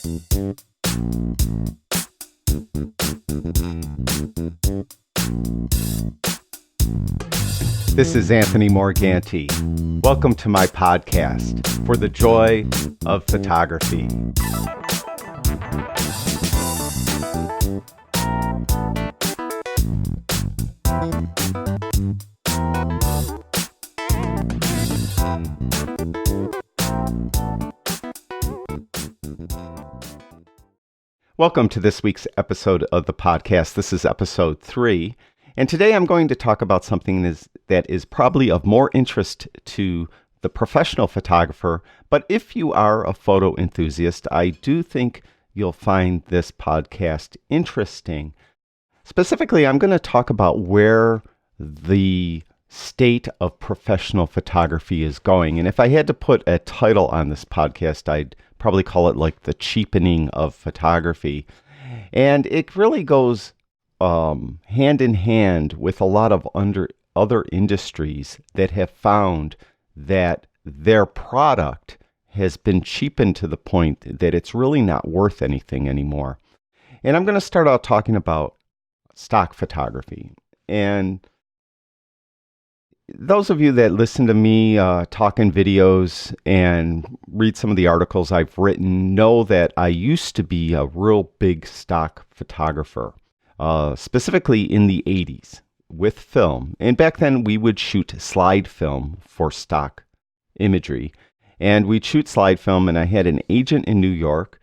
This is Anthony Morganti. Welcome to my podcast, For the Joy of Photography. Welcome to this week's episode of the podcast. This is episode 3. And today I'm going to talk about something that is probably of more interest to the professional photographer. But if you are a photo enthusiast, I do think you'll find this podcast interesting. Specifically, I'm going to talk about where the state of professional photography is going. And if I had to put a title on this podcast, I'd probably call it like the cheapening of photography. And it really goes hand in hand with a lot of other industries that have found that their product has been cheapened to the point that it's really not worth anything anymore. And I'm going to start out talking about stock photography. And those of you that listen to me talk in videos and read some of the articles I've written know that I used to be a real big stock photographer, specifically in the 80s with film. And back then we would shoot slide film for stock imagery. And we'd shoot slide film, and I had an agent in New York.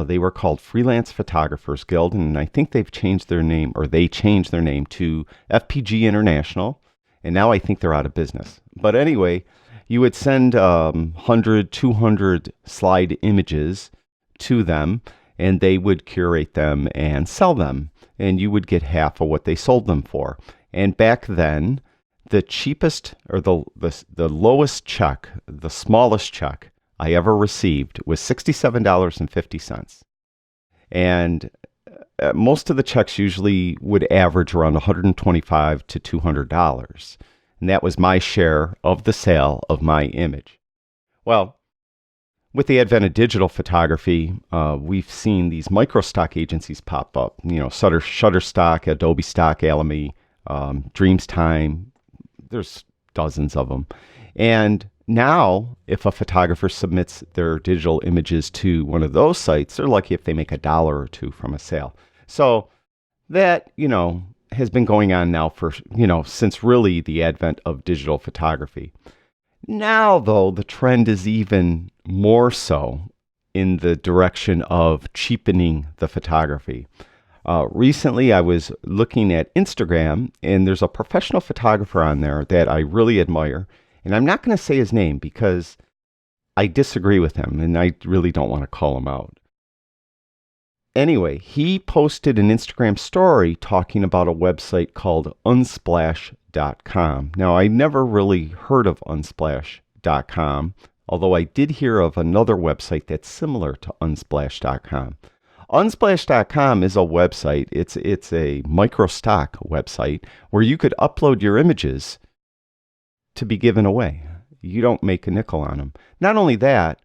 They were called Freelance Photographers Guild, and I think they changed their name to FPG International. And now I think they're out of business. But anyway, you would send 100, 200 slide images to them, and they would curate them and sell them. And you would get half of what they sold them for. And back then, the cheapest or the lowest check, the smallest check I ever received was $67.50. And most of the checks usually would average around $125 to $200. And that was my share of the sale of my image. Well, with the advent of digital photography, we've seen these micro stock agencies pop up. You know, Shutterstock, Adobe Stock, Alamy, Dreamstime. There's dozens of them. And now, if a photographer submits their digital images to one of those sites, they're lucky if they make $1 or $2 from a sale. So that, has been going on now for, since really the advent of digital photography. Now, though, the trend is even more so in the direction of cheapening the photography. Recently, I was looking at Instagram, and there's a professional photographer on there that I really admire. And I'm not going to say his name because I disagree with him, and I really don't want to call him out. Anyway, he posted an Instagram story talking about a website called Unsplash.com. Now, I never really heard of Unsplash.com, although I did hear of another website that's similar to Unsplash.com. Unsplash.com is a website. It's a microstock website where you could upload your images to be given away. You don't make a nickel on them. Not only that,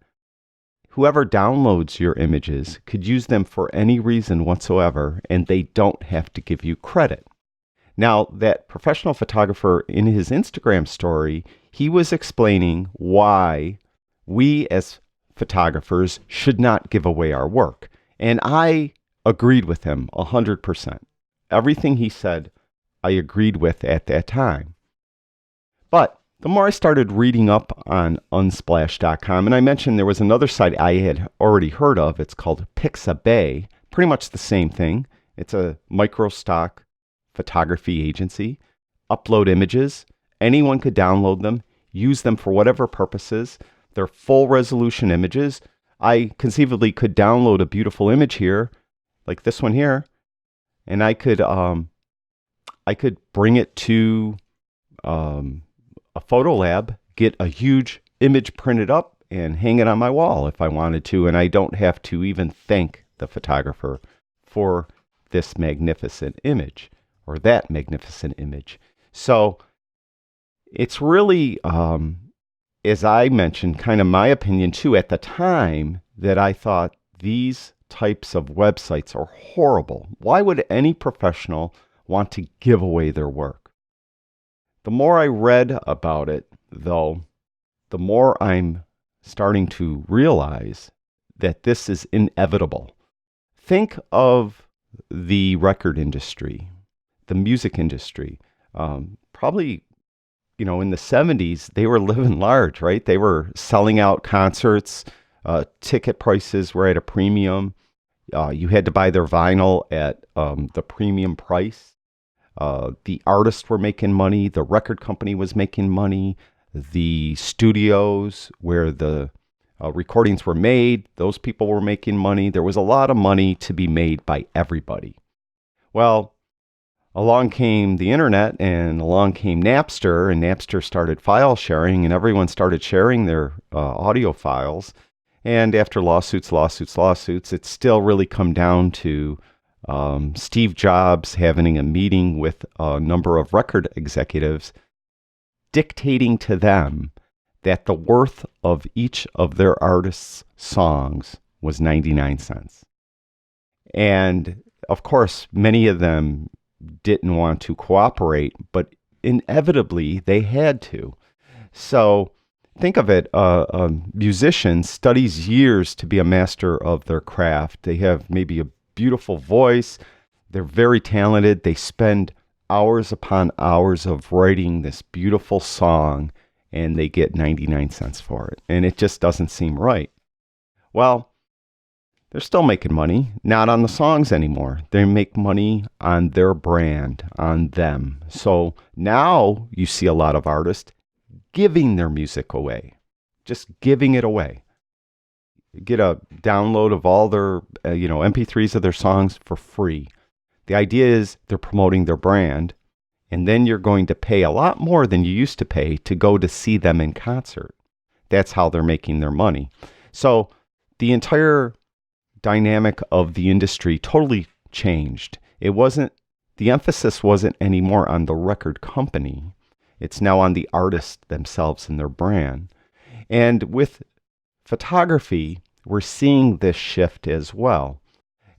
whoever downloads your images could use them for any reason whatsoever, and they don't have to give you credit. Now, that professional photographer in his Instagram story, he was explaining why we as photographers should not give away our work. And I agreed with him 100%. Everything he said, I agreed with at that time. But the more I started reading up on Unsplash.com, and I mentioned there was another site I had already heard of. It's called Pixabay. Pretty much the same thing. It's a micro stock photography agency. Upload images. Anyone could download them, use them for whatever purposes. They're full resolution images. I conceivably could download a beautiful image here, like this one here, and I could bring it to a photo lab, get a huge image printed up, and hang it on my wall if I wanted to, and I don't have to even thank the photographer for this magnificent image or that magnificent image. So it's really, as I mentioned, kind of my opinion too, at the time that I thought these types of websites are horrible. Why would any professional want to give away their work? The more I read about it, though, the more I'm starting to realize that this is inevitable. Think of the record industry, the music industry. Probably, in the 70s, they were living large, right? They were selling out concerts. Ticket prices were at a premium. You had to buy their vinyl at the premium price. The artists were making money. The record company was making money. The studios where the recordings were made, those people were making money. There was a lot of money to be made by everybody. Well, along came the internet, and along came Napster, and Napster started file sharing, and everyone started sharing their audio files. And after lawsuits, it's still really come down to Steve Jobs having a meeting with a number of record executives, dictating to them that the worth of each of their artists' songs was 99 cents. And of course, many of them didn't want to cooperate, but inevitably they had to. So think of it, a musician studies years to be a master of their craft. They have maybe a beautiful voice. They're very talented. They spend hours upon hours of writing this beautiful song, and they get 99 cents for it. And it just doesn't seem right. Well, they're still making money, not on the songs anymore. They make money on their brand, on them. So now you see a lot of artists giving their music away, just giving it away. You get a download of all their, MP3s of their songs for free. The idea is they're promoting their brand, and then you're going to pay a lot more than you used to pay to go to see them in concert. That's how they're making their money. So the entire dynamic of the industry totally changed. The emphasis wasn't anymore on the record company. It's now on the artists themselves and their brand. And with photography, we're seeing this shift as well.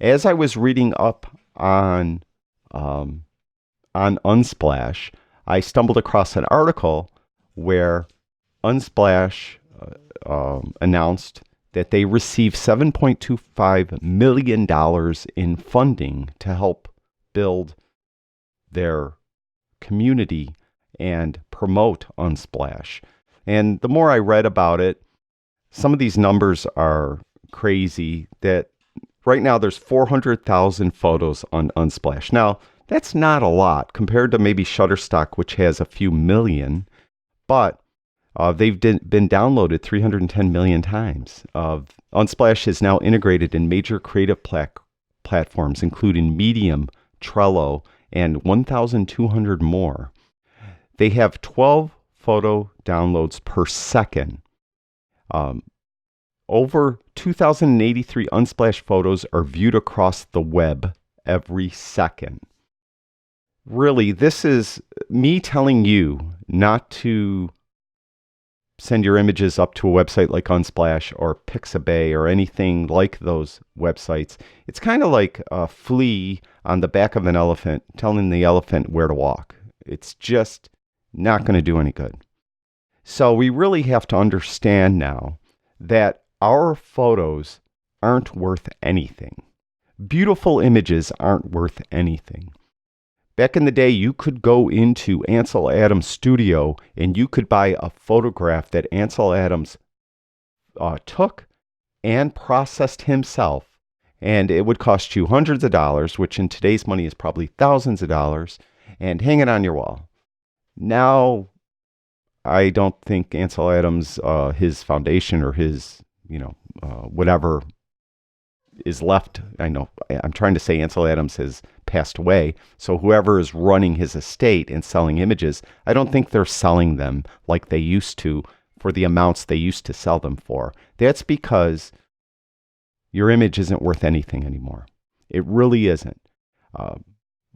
As I was reading up on Unsplash, I stumbled across an article where Unsplash announced that they received $7.25 million in funding to help build their community and promote Unsplash. And the more I read about it, some of these numbers are crazy. That right now there's 400,000 photos on Unsplash. Now, that's not a lot compared to maybe Shutterstock, which has a few million, but they've been downloaded 310 million times. Unsplash is now integrated in major creative platforms, including Medium, Trello, and 1,200 more. They have 12 photo downloads per second. Over 2,083 Unsplash photos are viewed across the web every second. Really, this is me telling you not to send your images up to a website like Unsplash or Pixabay or anything like those websites. It's kind of like a flea on the back of an elephant telling the elephant where to walk. It's just not going to do any good. So we really have to understand now that our photos aren't worth anything. Beautiful images aren't worth anything. Back in the day, you could go into Ansel Adams' studio and you could buy a photograph that Ansel Adams took and processed himself, and it would cost you hundreds of dollars, which in today's money is probably thousands of dollars, and hang it on your wall. Now, I don't think Ansel Adams, his foundation or his, whatever is left. I know I'm trying to say Ansel Adams has passed away. So whoever is running his estate and selling images, I don't think they're selling them like they used to for the amounts they used to sell them for. That's because your image isn't worth anything anymore. It really isn't.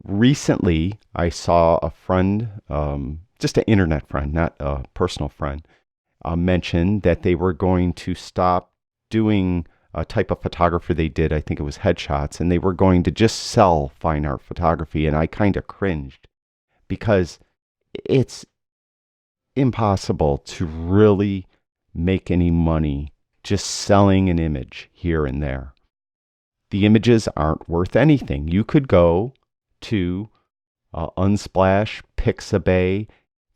Recently, I saw a friend, just an internet friend, not a personal friend, mention that they were going to stop doing type of photography they did. I think it was headshots, and they were going to just sell fine art photography, and I kind of cringed because it's impossible to really make any money just selling an image here and there. The images aren't worth anything. You could go to Unsplash, Pixabay,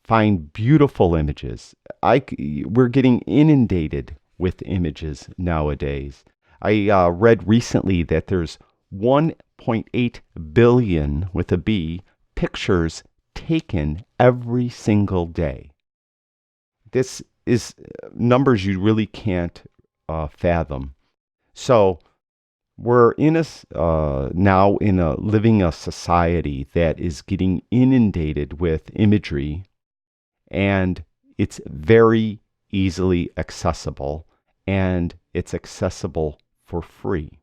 find beautiful images. We're getting inundated with images nowadays. I read recently that there's 1.8 billion, with a B, pictures taken every single day. This is numbers you really can't fathom. So we're in living a society that is getting inundated with imagery, and it's very easily accessible, and it's accessible for free.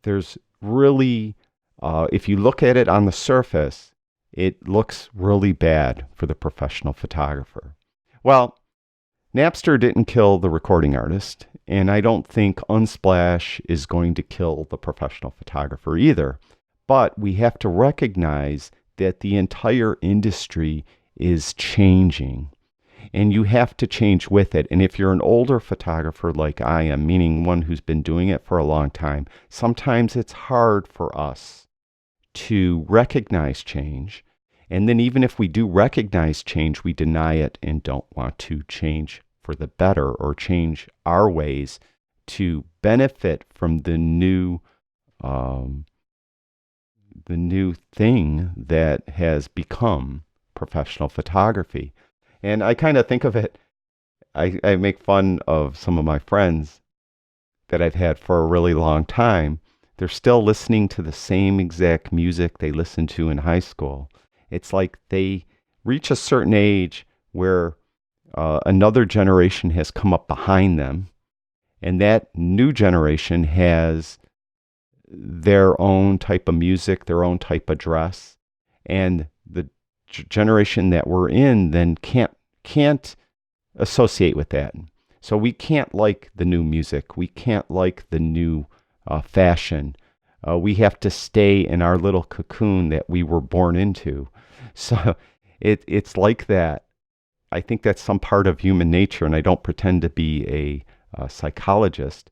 There's really, if you look at it on the surface, it looks really bad for the professional photographer. Well, Napster didn't kill the recording artist, and I don't think Unsplash is going to kill the professional photographer either. But we have to recognize that the entire industry is changing, and you have to change with it. And if you're an older photographer like I am, meaning one who's been doing it for a long time, sometimes it's hard for us to recognize change. And then even if we do recognize change, we deny it and don't want to change for the better or change our ways to benefit from the new thing that has become professional photography. And I kind of think of it, I make fun of some of my friends that I've had for a really long time. They're still listening to the same exact music they listened to in high school. It's like they reach a certain age where another generation has come up behind them, and that new generation has their own type of music, their own type of dress, and the generation that we're in then can't associate with that. So we can't like the new music. We can't like the new fashion. We have to stay in our little cocoon that we were born into. So it's like that. I think that's some part of human nature, and I don't pretend to be a psychologist,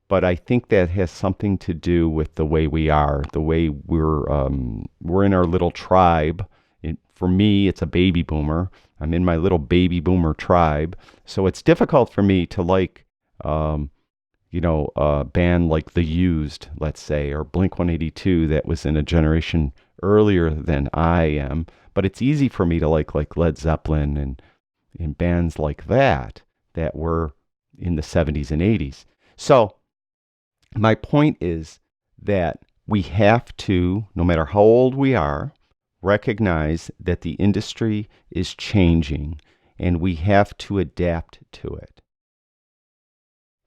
but I think that has something to do with the way we are, the way we're in our little tribe. For me, it's a baby boomer. I'm in my little baby boomer tribe, so it's difficult for me to like, a band like The Used, let's say, or Blink-182 that was in a generation earlier than I am. But it's easy for me to like Led Zeppelin and bands like that were in the 70s and 80s. So my point is that we have to, no matter how old we are, recognize that the industry is changing, and we have to adapt to it.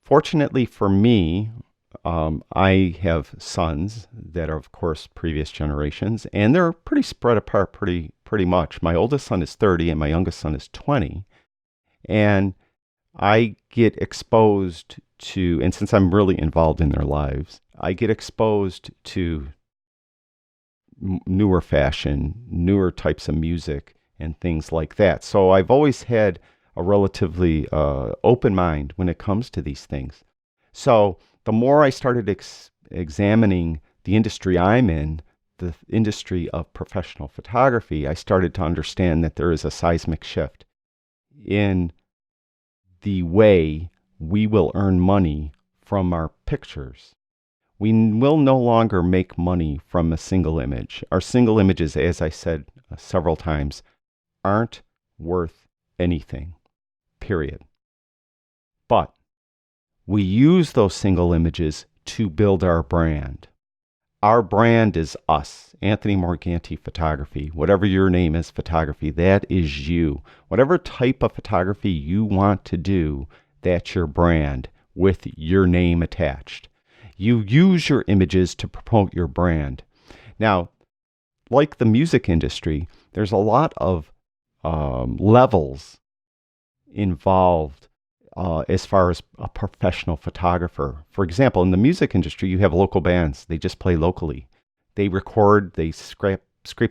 Fortunately for me, I have sons that are, of course, previous generations, and they're pretty spread apart pretty much. My oldest son is 30 and my youngest son is 20. And I get exposed to, and since I'm really involved in their lives, I get exposed to newer fashion, newer types of music, and things like that. So I've always had a relatively open mind when it comes to these things. So the more I started examining the industry I'm in, the industry of professional photography, I started to understand that there is a seismic shift in the way we will earn money from our pictures. We will no longer make money from a single image. Our single images, as I said several times, aren't worth anything, period. But we use those single images to build our brand. Our brand is us, Anthony Morganti Photography. Whatever your name is, photography, that is you. Whatever type of photography you want to do, that's your brand with your name attached. You use your images to promote your brand. Now, like the music industry, there's a lot of levels involved as far as a professional photographer. For example, in the music industry, you have local bands. They just play locally. They record, they scrape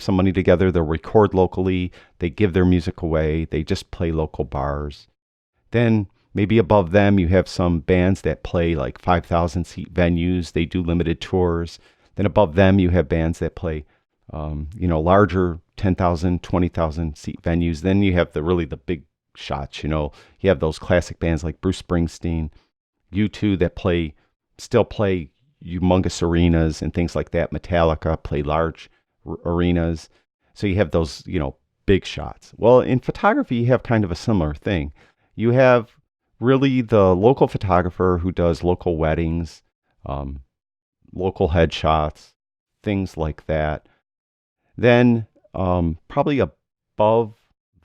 some money together, they'll record locally, they give their music away, they just play local bars. Then maybe above them, you have some bands that play like 5,000 seat venues. They do limited tours. Then above them, you have bands that play, larger 10,000, 20,000 seat venues. Then you have the big shots. You have those classic bands like Bruce Springsteen, U2 that still play humongous arenas and things like that. Metallica play large arenas. So you have those, big shots. Well, in photography, you have kind of a similar thing. You have really the local photographer who does local weddings, local headshots, things like that. Then probably above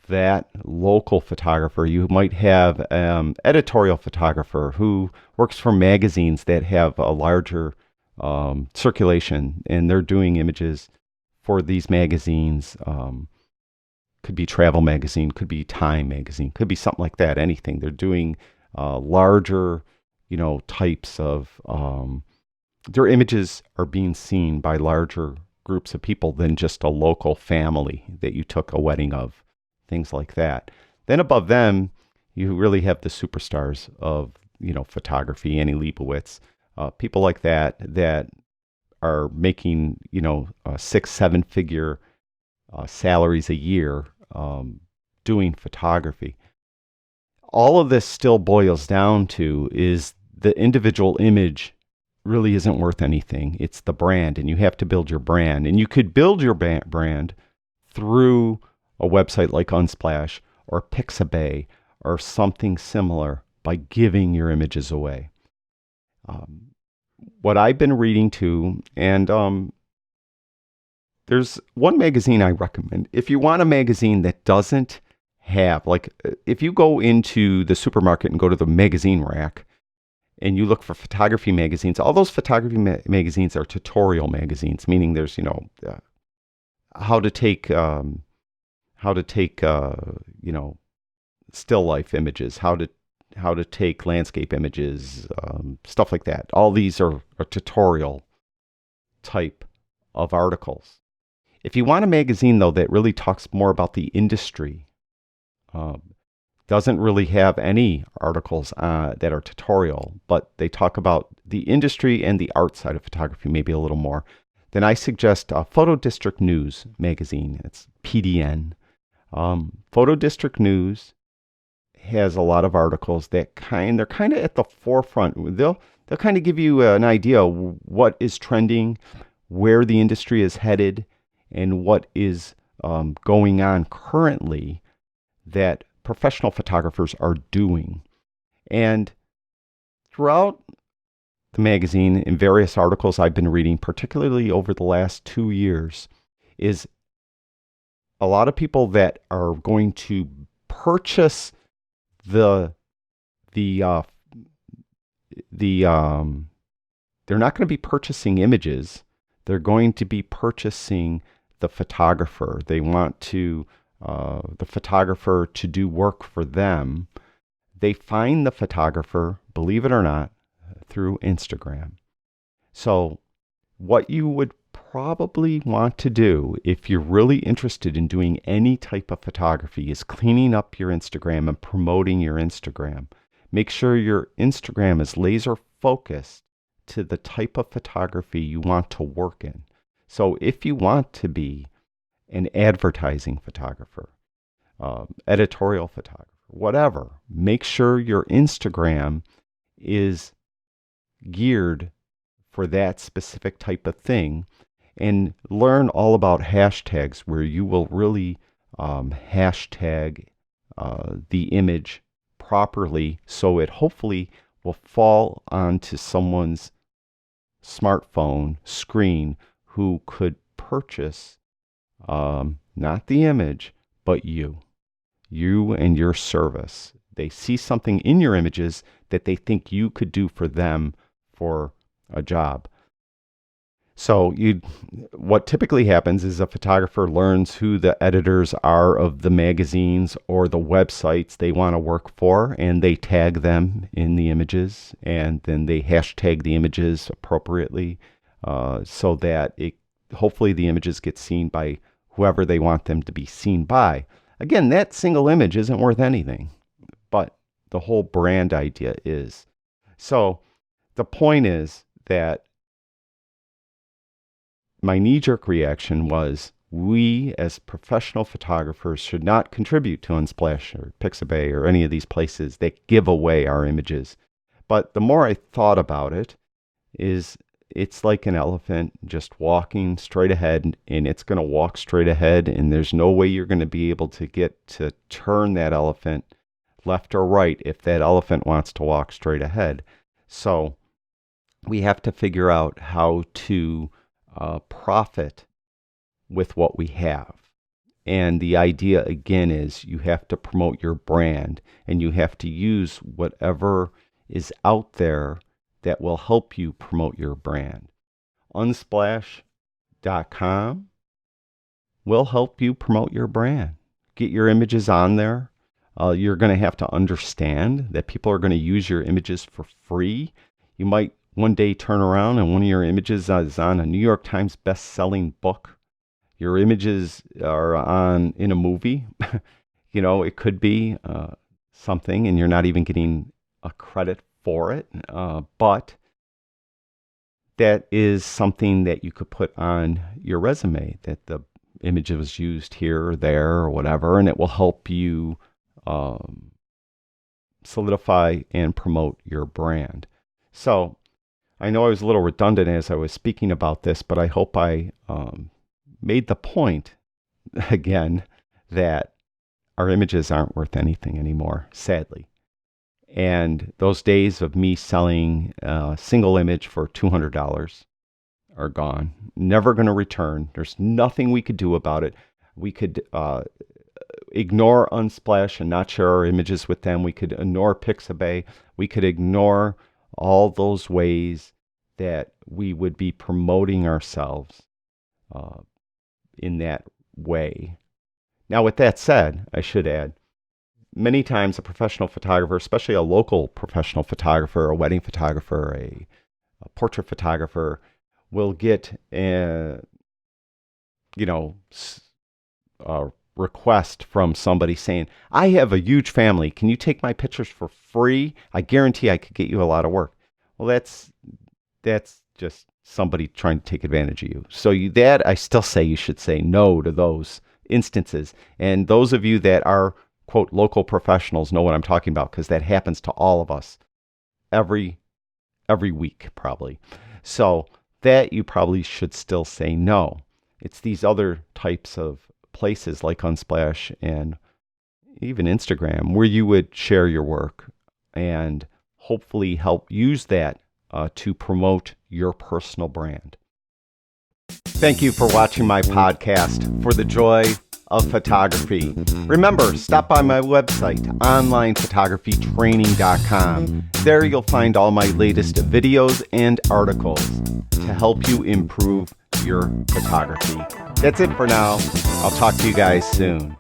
that local photographer, you might have editorial photographer who works for magazines that have a larger circulation, and they're doing images for these magazines. Could be Travel Magazine, could be Time Magazine, could be something like that, anything. They're doing larger, types of, their images are being seen by larger groups of people than just a local family that you took a wedding of, things like that. Then above them, you really have the superstars of, photography, Annie Leibovitz, people like that are making, 6-7 figure salaries a year doing photography. All of this still boils down to is the individual image really isn't worth anything. It's the brand, and you have to build your brand. And you could build your brand through a website like Unsplash or Pixabay or something similar by giving your images away. What I've been reading too, and there's one magazine I recommend. If you want a magazine that doesn't have, like, if you go into the supermarket and go to the magazine rack and you look for photography magazines, all those photography magazines are tutorial magazines, meaning there's, how to take, still life images, how to take landscape images, stuff like that. All these are a tutorial type of articles. If you want a magazine, though, that really talks more about the industry, doesn't really have any articles that are tutorial, but they talk about the industry and the art side of photography maybe a little more, then I suggest Photo District News magazine. It's PDN. Photo District News has a lot of articles that they're kind of at the forefront. They'll kind of give you an idea of what is trending, where the industry is headed, and what is going on currently that professional photographers are doing. And throughout the magazine, in various articles I've been reading, particularly over the last 2 years, is a lot of people that are going to purchase they're not going to be purchasing images. They're going to be purchasing the photographer. They want the photographer to do work for them. They find the photographer, believe it or not, through Instagram. So what you would probably want to do if you're really interested in doing any type of photography is cleaning up your Instagram and promoting your Instagram. Make sure your Instagram is laser focused to the type of photography you want to work in. So if you want to be an advertising photographer, editorial photographer, whatever, make sure your Instagram is geared for that specific type of thing, and learn all about hashtags where you will really hashtag the image properly so it hopefully will fall onto someone's smartphone screen who could purchase not the image, but you and your service. They see something in your images that they think you could do for them for a job. So what typically happens is a photographer learns who the editors are of the magazines or the websites they want to work for, and they tag them in the images, and then they hashtag the images appropriately, so that hopefully the images get seen by whoever they want them to be seen by. Again, that single image isn't worth anything, but the whole brand idea is. So the point is that my knee-jerk reaction was, we as professional photographers should not contribute to Unsplash or Pixabay or any of these places that give away our images. But the more I thought about it, it's like an elephant just walking straight ahead, and it's going to walk straight ahead, and there's no way you're going to be able to get to turn that elephant left or right if that elephant wants to walk straight ahead. So we have to figure out how to profit with what we have. And the idea again is you have to promote your brand, and you have to use whatever is out there that will help you promote your brand. Unsplash.com will help you promote your brand. Get your images on there. You're going to have to understand that people are going to use your images for free. You might one day turn around and one of your images is on a New York Times best-selling book. Your images are in a movie. It could be something, and you're not even getting a credit for it. But that is something that you could put on your resume, that the image was used here or there or whatever, and it will help you solidify and promote your brand. So I know I was a little redundant as I was speaking about this, but I hope I made the point again that our images aren't worth anything anymore, sadly. And those days of me selling a single image for $200 are gone. Never going to return. There's nothing we could do about it. We could ignore Unsplash and not share our images with them. We could ignore Pixabay. We could ignore all those ways that we would be promoting ourselves in that way. Now, with that said, I should add, many times a professional photographer, especially a local professional photographer, a wedding photographer, a portrait photographer, will get a request from somebody saying, I have a huge family. Can you take my pictures for free? I guarantee I could get you a lot of work. Well, that's just somebody trying to take advantage of you. So I still say you should say no to those instances. And those of you that are, quote, local professionals know what I'm talking about, because that happens to all of us every week probably. So that you probably should still say no. It's these other types of places like Unsplash and even Instagram where you would share your work and hopefully help use that to promote your personal brand. Thank you for watching my podcast, For the Joy of Photography. Remember, stop by my website, onlinephotographytraining.com. There you'll find all my latest videos and articles to help you improve your photography. That's it for now. I'll talk to you guys soon.